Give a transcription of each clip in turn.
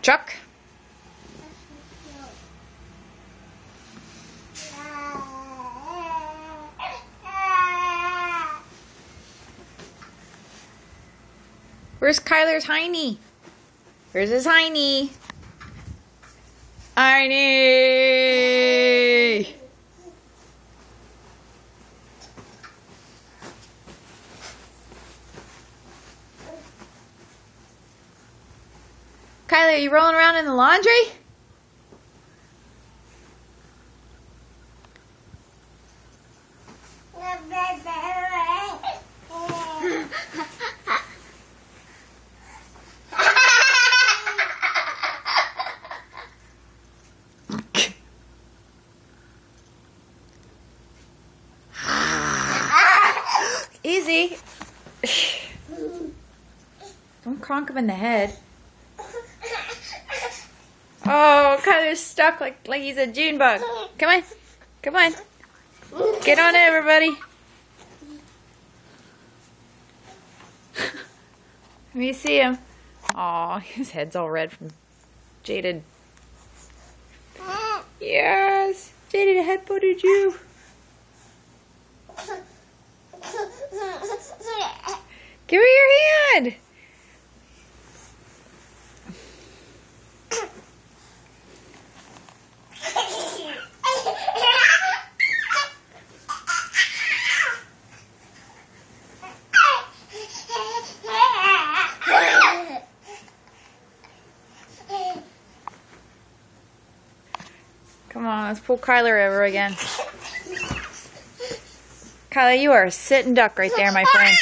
Chuck. Where's Kyler's Heiny? Where's his Heiny? Heiny! Kyler, are you rolling around in the laundry? Easy. Don't cronk him in the head. Oh, Kyler's stuck like he's a June bug. Come on. Come on. Get on it, everybody. Let me see him. Aw, his head's all red from Jaden. Yes. Jaden headbutted you. Give me your hand. Come on, let's pull Kyler over again. Kyler, you are a sitting duck right there, my friend.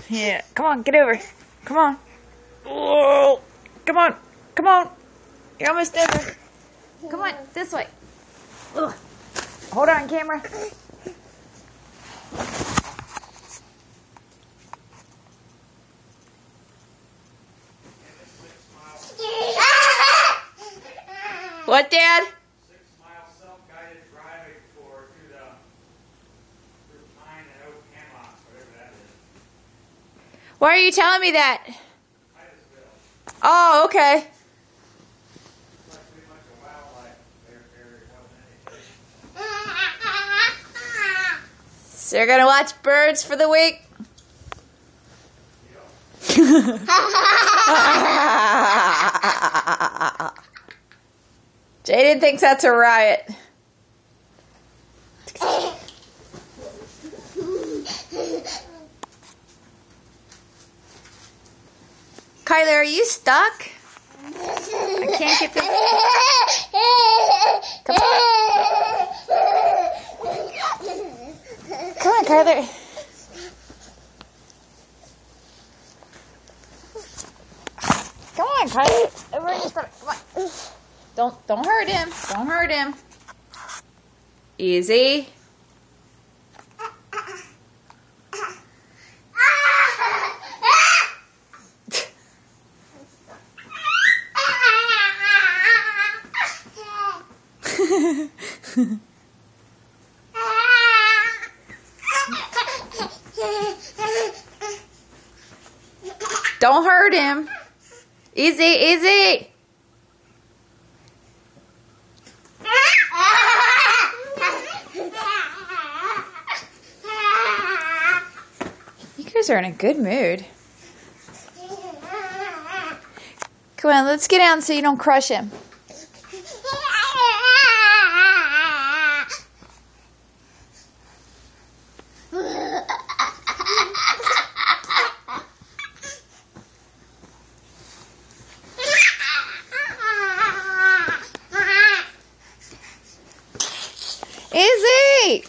Yeah, come on, get over. Come on. Whoa. Come on, come on. You're almost over. Come on, this way. Ugh. Hold on, camera. What, Dad? 6 mile self-guided driving tour through Pine and Oak Hemlock, whatever that is. Why are you telling me that? Titusville. Oh, okay. It's like pretty much a wildlife area more than anything. So you're gonna watch birds for the week? Jaden thinks that's a riot. Kyler, are you stuck? I can't get this. Come on. Come on, Kyler. Come on, Kyler. Over in your stomach. Come on. Don't hurt him. Don't hurt him. Easy. Don't hurt him. Easy, easy. You guys are in a good mood. Come on, let's get down so you don't crush him. Easy!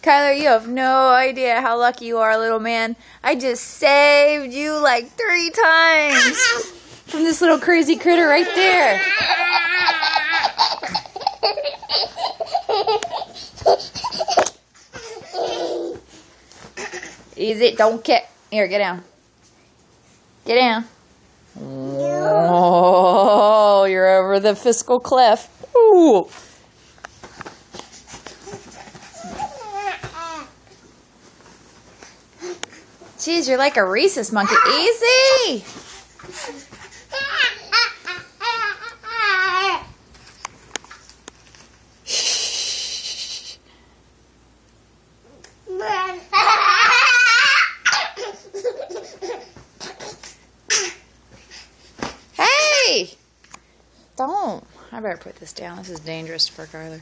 Kyler, you have no idea how lucky you are, little man. I just saved you like 3 times from this little crazy critter right there. Easy, don't kick. Here, get down. Get down. Oh, you're over the fiscal cliff. Ooh. Jeez, you're like a rhesus monkey. Easy. I better put this down. This is dangerous for Kyler.